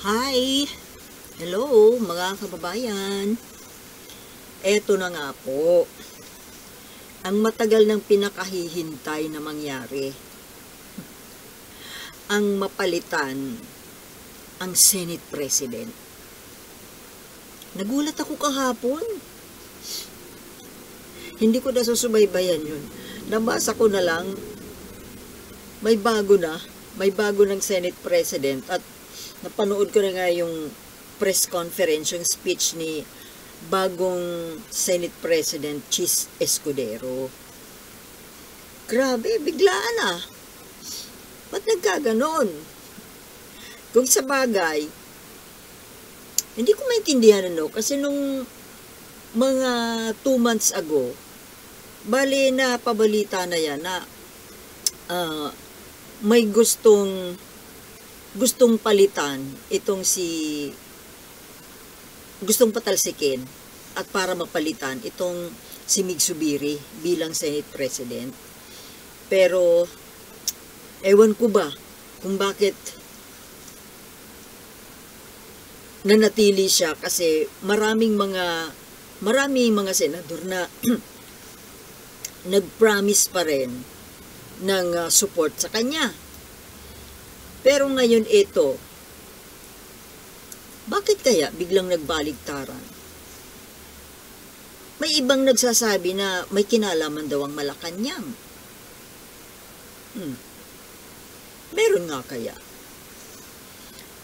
Hi! Hello mga kababayan. Eto na nga po, ang matagal ng pinakahihintay na mangyari. Ang mapalitan ang Senate President. Nagulat ako kahapon. Hindi ko nasusubaybayan yun. Nabasa ko na lang, may bago ng Senate President at napanood ko na nga yung press conference, yung speech ni bagong Senate President Chis Escudero. Grabe, biglaan ah. Ba't nagkaganon? Kung sa bagay, hindi ko maintindihan kasi nung mga 2 months ago, bali na pabalita na yan na may gustong palitan itong gustong patalsikin at para mapalitan itong si Mig Zubiri bilang Senate President. Pero ewan ko ba kung bakit nanatili siya, kasi maraming mga senador na nag-promise pa rin ng support sa kanya. Pero ngayon ito, bakit kaya biglang nagbaligtaran? May ibang nagsasabi na may kinalaman daw ang Malacanang. Meron nga kaya?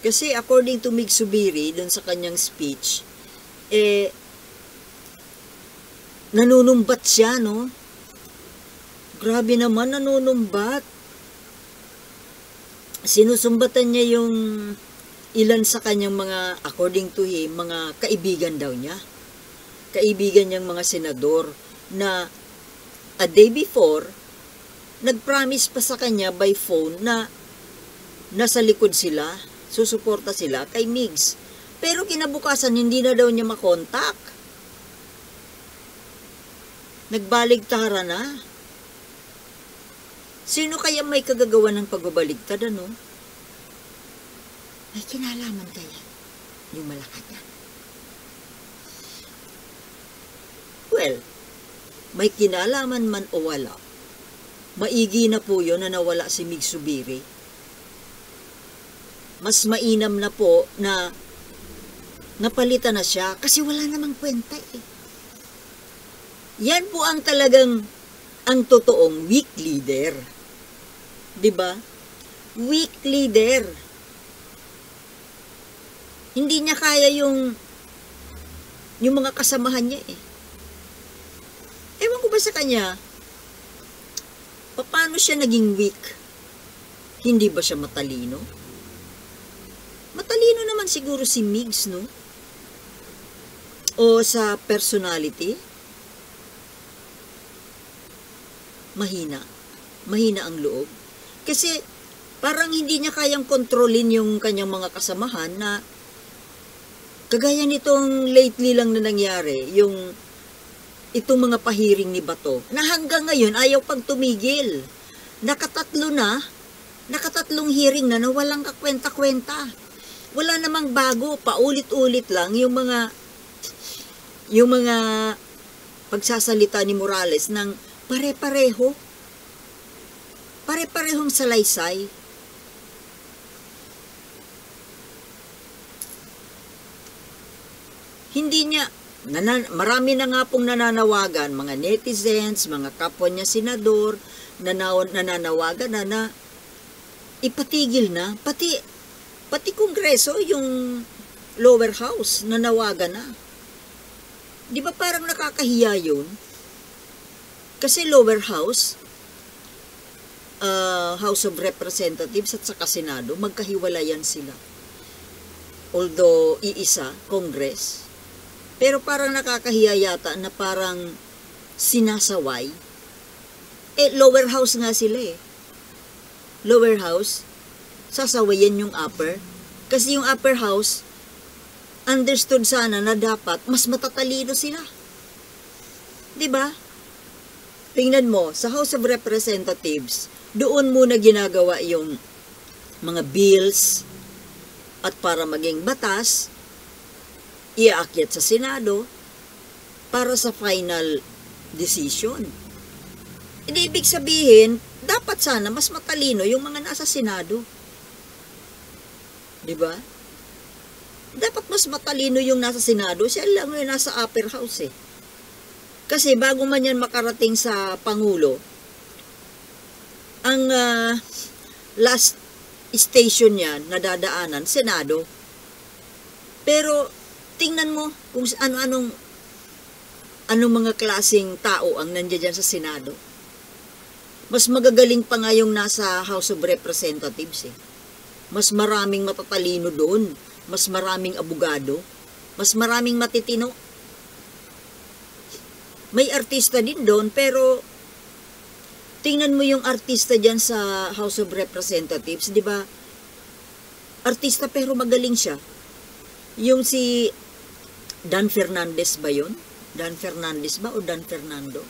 Kasi according to Mig Zubiri, dun sa kanyang speech, nanunumbat siya, no? Grabe naman, nanunumbat. Sinusumbatan niya yung ilan sa kanyang mga, according to him, mga kaibigan daw niya. Kaibigan niyang mga senador na a day before, nag-promise pa sa kanya by phone na nasa likod sila, susuporta sila kay Migs. Pero kinabukasan, hindi na daw niya makontak. Nagbaligtara na. Sino kaya may kagagawa ng pagbabaligtad, ano? May kinalaman kaya yung Malacanang? Well, may kinalaman man o wala, maigi na po yun na nawala si Mig Zubiri. Mas mainam na po na napalitan na siya kasi wala namang kwenta eh. Yan po ang talagang ang totoong weak leader. 'Di ba? Weak leader. Hindi niya kaya yung mga kasamahan niya eh. Ewan ko ba sa kanya, paano siya naging weak? Hindi ba siya matalino? Matalino naman siguro si Migs, no? O sa personality? Mahina ang loob. Kasi parang hindi niya kayang kontrolin yung kanyang mga kasamahan na kagaya nitong lately lang na nangyari, itong mga pahiring ni Bato, na hanggang ngayon ayaw pang tumigil. Nakatatlong hearing na walang kakwenta-kwenta. Wala namang bago, paulit-ulit lang yung mga pagsasalita ni Morales ng pare-parehong salaysay. Hindi niya, marami na nga pong nananawagan, mga netizens, mga kapwa niya senador, nananawagan na ipatigil na, pati Kongreso, yung lower house, nanawagan na. Di ba parang nakakahiya yun? Kasi lower house, House of Representatives at saka Senado, magkahiwalayan sila. Although iisa, Congress. Pero parang nakakahiya yata na parang sinasaway. Lower house nga sila eh. Lower house, sasawayan yung upper. Kasi yung upper house, understood sana na dapat mas matatalino sila. 'Di ba? Tingnan mo, sa House of Representatives, doon muna ginagawa yung mga bills, At para maging batas, iaakyat sa Senado para sa final decision. Hindi ibig sabihin, dapat sana mas matalino yung mga nasa Senado. Diba? Dapat mas matalino yung nasa Senado, siya lang yung nasa upper house eh. Kasi bago man yan makarating sa Pangulo, ang last station yan na dadaanan, Senado. Pero tingnan mo kung anong mga klaseng tao ang nandiyan dyan sa Senado. Mas magagaling pa nga yung nasa House of Representatives eh. Mas maraming matatalino doon, mas maraming abogado, mas maraming matitino. May artista din doon, pero tingnan mo yung artista dyan sa House of Representatives, di ba? Artista pero magaling siya. Yung si Dan Fernandez ba yun? Dan Fernandez ba o Dan Fernando?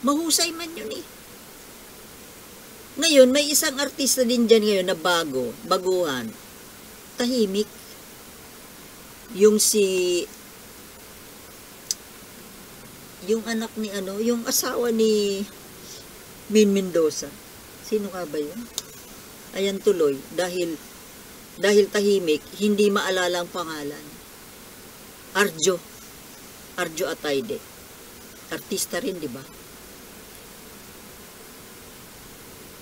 Mahusay man yun eh. Ngayon, may isang artista din dyan ngayon na baguhan. Tahimik. Yung anak ni yung asawa ni Min Mendoza. Sino ka ba yun? Ayan tuloy. Dahil tahimik, hindi maalala ang pangalan. Arjo Atayde. Artista rin, di ba?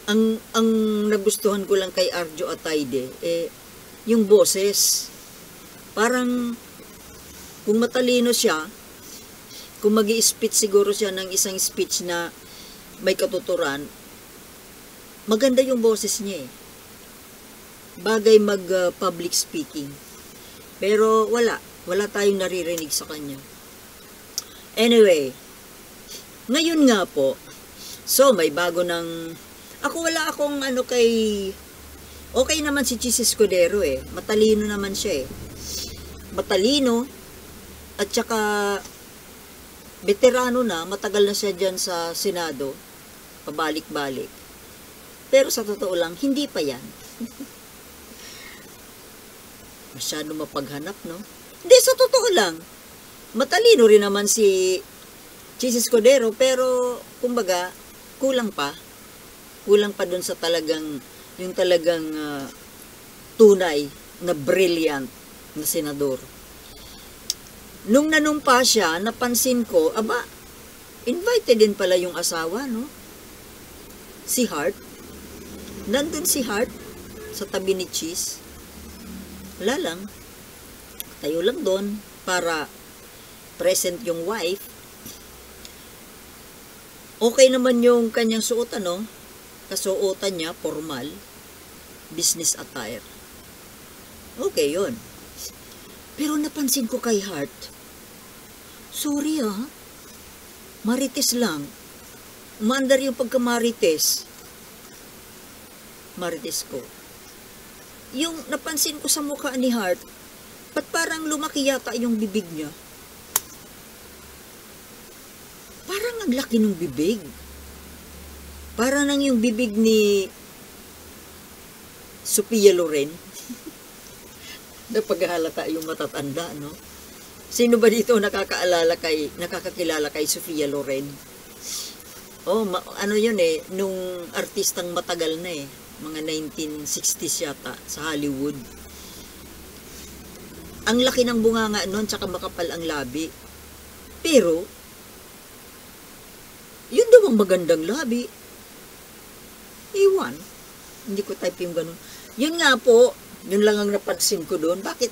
Ang nagustuhan ko lang kay Arjo Atayde, yung boses. Parang, kung matalino siya, kung magi-speech siguro siya ng isang speech na may katuturan, maganda yung boses niya eh. Bagay mag-public speaking. Pero wala tayong naririnig sa kanya. Anyway, ngayon nga po, so may bago ng, wala akong okay naman si Chis Escudero eh. Matalino naman siya eh. Matalino, at saka veterano na, matagal na siya dyan sa Senado, pabalik-balik. Pero sa totoo lang, hindi pa yan. Masyado mapaghanap, no? Hindi, sa totoo lang. Matalino rin naman si Chis Escudero, pero, kumbaga, kulang pa. Kulang pa dun sa talagang tunay na brilliant na senador. Nung nanumpa siya, napansin ko, invited din pala yung asawa, no? Si Hart. Nandun si Hart sa tabi ni Chis. Wala lang. Tayo lang doon para present yung wife. Okay naman yung kanyang suot, kasuotan niya, formal, business attire. Okay yun. Pero napansin ko kay Hart, sorry marites lang. Umandar yung pagkamarites. Marites ko. Yung napansin ko sa mukha ni Hart, ba't parang lumaki yata yung bibig niya? Parang ang laki ng bibig. Para nang yung bibig ni Sophia Loren. Napaghalata yung matatanda, no? Sino ba dito nakakakilala kay Sophia Loren? Yun eh, nung artistang matagal na eh. Mga 1960s yata, sa Hollywood. Ang laki ng bunganga nun, tsaka makapal ang labi. Pero, yun daw ang magandang labi. Iwan. Hindi ko type yung ganun. Yun nga po, yun lang ang napansin ko doon. Bakit?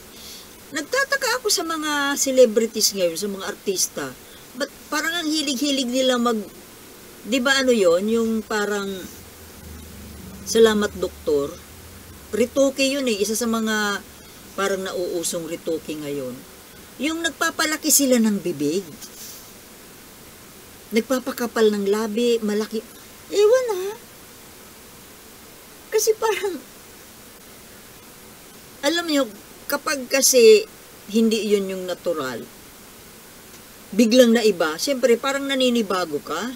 Nagtataka ako sa mga celebrities ngayon, sa mga artista. But parang ang hilig-hilig nila di ba yun? Yung parang, salamat doktor. Retoke yun eh. Isa sa mga parang nauusong retoke ngayon. Yung nagpapalaki sila ng bibig. Nagpapakapal ng labi, malaki. Ewan Kasi parang, alam niyo, kapag kasi hindi yun yung natural, biglang naiba, siyempre parang naninibago ka.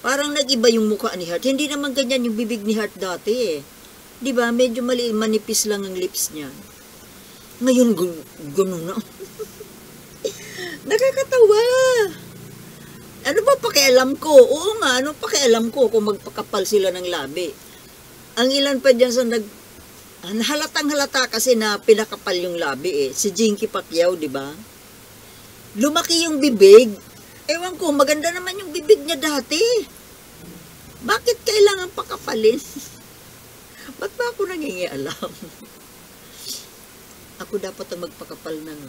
Parang nag-iba yung mukha ni Hart. Hindi naman ganyan yung bibig ni Hart dati eh. Di ba? Medyo manipis lang ang lips niya. Ngayon, gano'n na. Nakakatawa. Ano ba pakialam ko? Oo nga, ano pakialam ko kung magpakapal sila ng labi? Ang ilan pa dyan sa halatang halata kasi na pinakapal yung labi eh. Si Jinky Pacquiao, di ba? Lumaki yung bibig. Ewan ko, maganda naman yung bibig niya dati. Bakit kailangan pakapalin? Ba't ba ako nangingialam? Ako dapat ang magpakapal ng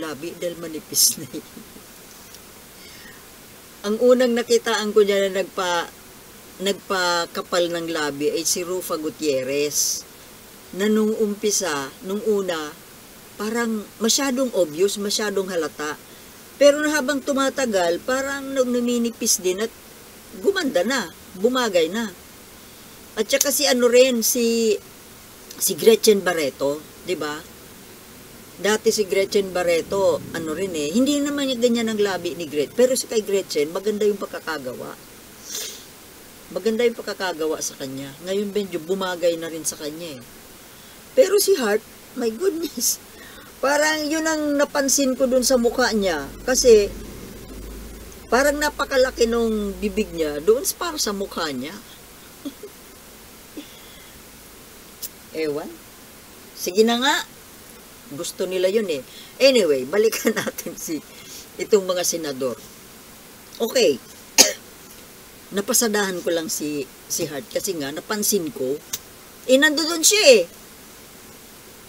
labi dahil manipis na yun. Ang unang nakitaan ko niya na nagpakapal ng labi ay si Rufa Gutierrez. Na nung umpisa, nung una, parang masyadong obvious, masyadong halata. Pero habang tumatagal, parang numinipis din at gumanda na, bumagay na. At saka si ano rin, si Gretchen Barreto, di ba? Dati si Gretchen Barreto, ano rin eh, hindi naman yung ganyan ang labi ni Gretchen. Pero si kay Gretchen, maganda yung pagkakagawa. Maganda yung pagkakagawa sa kanya. Ngayon medyo bumagay na rin sa kanya eh. Pero si Hart, my goodness, parang yun ang napansin ko dun sa mukha niya. Kasi, parang napakalaki nung bibig niya doon para sa mukha niya. Ewan. Sige na nga. Gusto nila yun eh. Anyway, balikan natin itong mga senador. Okay. Napasadahan ko lang si Hart kasi nga napansin ko, nandoon siya eh.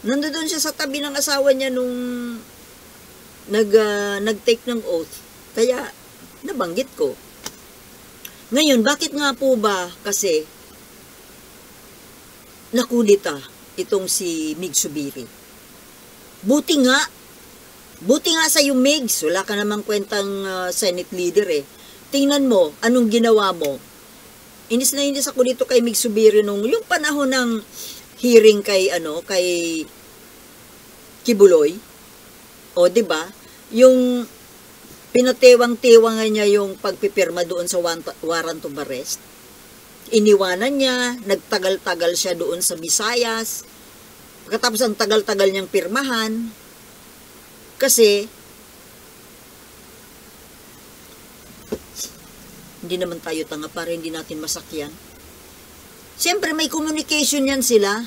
Nandoon siya sa tabi ng asawa niya nung nag-take ng oath. Kaya nabanggit ko. Ngayon, bakit nga po ba kasi nakudita itong si Mig Zubiri? Buti nga sa yung Migs, wala ka namang kwentang Senate leader eh. Tingnan mo, anong ginawa mo? Inis ako dito kay Mig Zubiri nung yung panahon ng hearing kay Kibuloy. O, di ba? Yung pinatewang-tewang niya yung pagpipirma doon sa warrant of arrest. Iniwanan niya, nagtagal-tagal siya doon sa Visayas. Pagkatapos ang tagal-tagal niyang pirmahan, kasi hindi naman tayo tanga para hindi natin masakyan. Siyempre may communication yan sila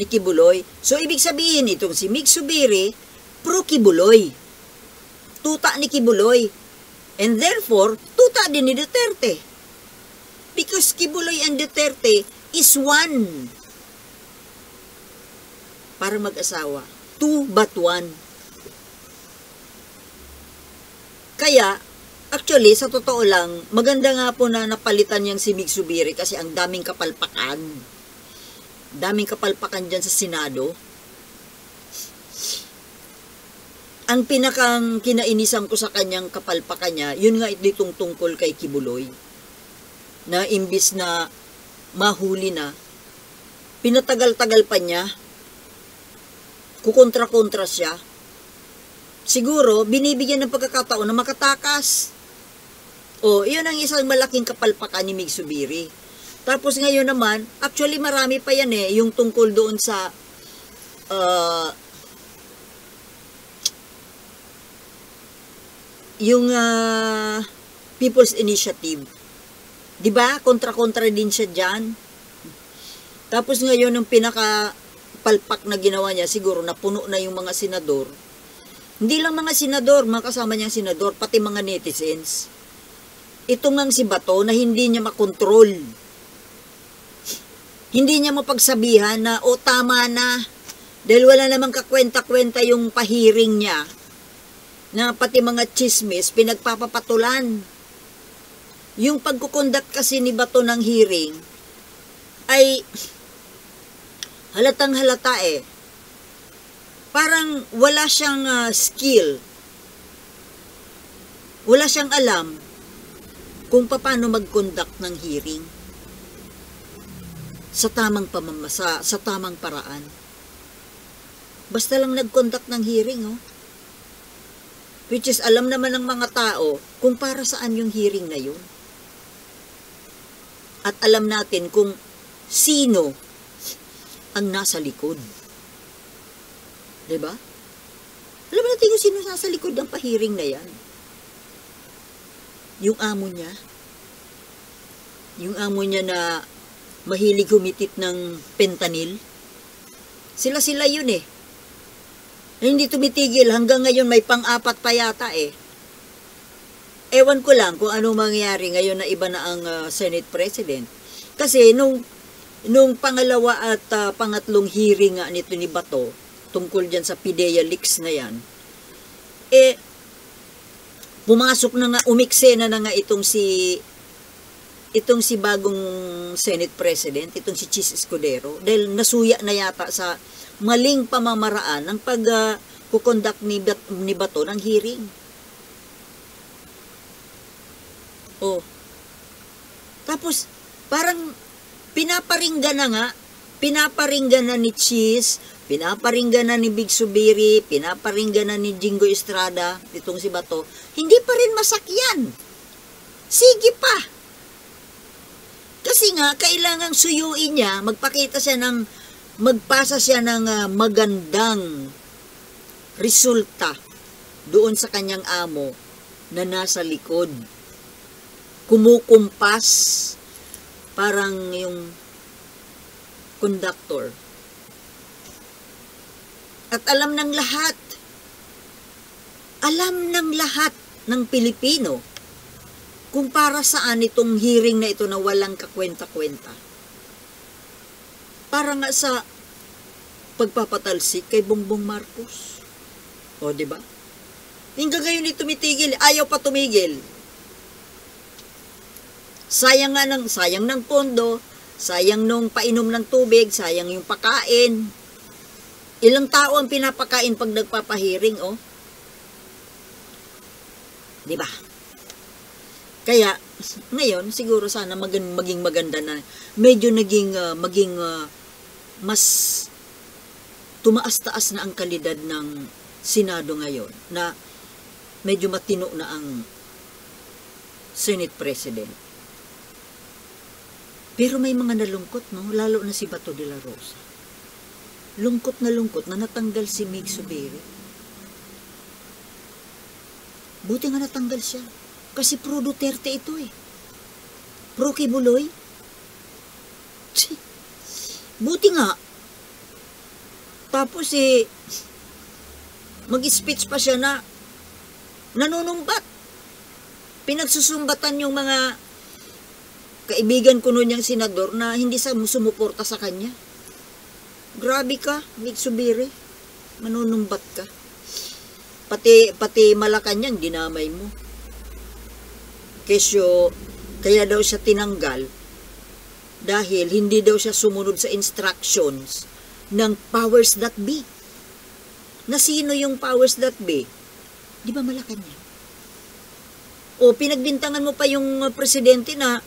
ni Kibuloy. So ibig sabihin itong si Mig Zubiri, pro Kibuloy. Tuta ni Kibuloy. And therefore, tuta din ni Duterte. Because Kibuloy and Duterte is one. Para mag-asawa. 2 but 1. Kaya, actually, sa totoo lang, maganda nga po na napalitan niyang si Mig Zubiri kasi ang daming kapalpakan. Daming kapalpakan dyan sa Senado. Ang pinakang kinainisan ko sa kanyang kapalpakan niya, yun nga itong tungkol kay Kibuloy. Na imbis na mahuli na, pinatagal-tagal pa niya, kukontra-kontra siya. Siguro, binibigyan ng pagkakataon na makatakas. O, yun ang isang malaking kapalpakan ni Mig Zubiri. Tapos ngayon naman, actually marami pa yan eh, yung tungkol doon sa yung People's Initiative. 'Di ba? Kontra-kontra din siya diyan. Tapos ngayon ang pinaka-palpak na ginawa niya, siguro napuno na yung mga senador. Hindi lang mga senador, mga kasama niyang senador, pati mga netizens. Ito ngang si Bato na hindi niya makontrol. Hindi niya mapagsabihan na, o tama na, dahil wala namang kakwenta-kwenta yung pahiring niya, na pati mga chismis, pinagpapapatulan. Yung pagkukonduct kasi ni Bato ng hearing, ay halatang halata eh. Parang wala siyang skill. Wala siyang alam kung paano mag-conduct ng hearing sa tamang pamamasa, sa tamang paraan. Basta lang nag-conduct ng hearing, oh. Which is, alam naman ng mga tao kung para saan yung hearing na yun. At alam natin kung sino ang nasa likod. Diba? Alam mo natin kung sino nasa likod ng pahiring na yan. Yung amo niya. Yung amo niya na mahilig humitit ng fentanyl. Sila yun eh. Hindi tumitigil. Hanggang ngayon may pang-apat pa yata eh. Ewan ko lang kung ano mangyayari ngayon na iba na ang Senate President. Kasi nung pangalawa at pangatlong hearing nga nito ni Bato, tungkol dyan sa PIDEA leaks na yan, pumasok na nga, umiksena na nga itong si bagong Senate President, itong si Chis Escudero, dahil nasuya na yata sa maling pamamaraan ng pag-conduct ni Bato ng hearing. Tapos, parang pinaparinggan na ni Chis, pinaparinggan na ni Big Subiri, pinaparinggan na ni Jingo Estrada, itong si Bato, hindi pa rin masakyan. Sige pa. Kasi nga, kailangang suyuin niya, magpasa siya ng magandang resulta doon sa kanyang amo na nasa likod. Kumukumpas, parang yung conductor. At alam ng lahat ng Pilipino kung para saan itong hearing na ito na walang kakwenta-kwenta. Para nga sa pagpapatalsik kay Bongbong Marcos. O, di ba? Hanggang ngayon hindi tumitigil, ayaw pa tumigil. Sayang ng pondo, sayang nung painom ng tubig, sayang yung pakain. Ilang tao ang pinapakain pag nagpapahiring, oh. Di ba? Kaya, ngayon, siguro sana maging maganda na, medyo maging mas tumaas-taas na ang kalidad ng Senado ngayon, na medyo matino na ang Senate President. Pero may mga nalungkot, no? Lalo na si Bato de la Rosa. Lungkot na natanggal si Mig Subiri. Buti nga natanggal siya. Kasi pro Duterte ito eh. Pro Kibuloy. Buti nga. Tapos mag-speech pa siya na nanunumbat. Pinagsusumbatan yung mga kaibigan ko noon yung senador na hindi sumuporta sa kanya. Grabe ka, Mig Subiri. Manunumbat ka. Pati Malacanang dinamay mo. Kaya daw siya tinanggal dahil hindi daw siya sumunod sa instructions ng powers that be. Na sino yung powers that be? Di ba Malacanang? O pinagbintangan mo pa yung presidente na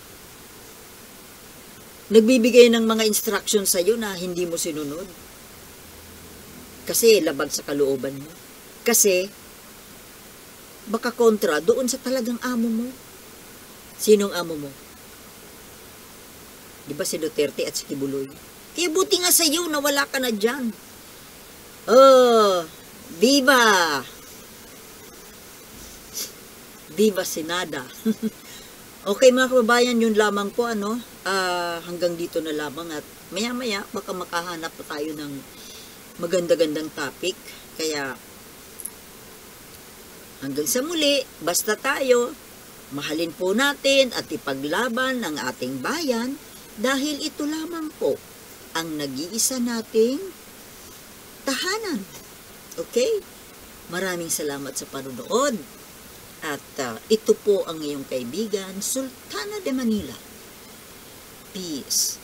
nagbibigay ng mga instructions sa'yo na hindi mo sinunod. Kasi labag sa kalooban mo. Kasi baka kontra doon sa talagang amo mo. Sinong amo mo? Di ba si Duterte at si Kibuloy? Kaya buti nga sa'yo na wala ka na dyan. Oh, viva! Viva Senada! Okay mga kababayan, yun lamang po hanggang dito na lamang at maya-maya baka makahanap pa tayo ng maganda-gandang topic. Kaya hanggang sa muli, basta tayo, mahalin po natin at ipaglaban ang ating bayan dahil ito lamang po ang nag-iisa nating tahanan. Okay? Maraming salamat sa panunood. At ito po ang iyong kaibigan, Sultana de Manila. Peace.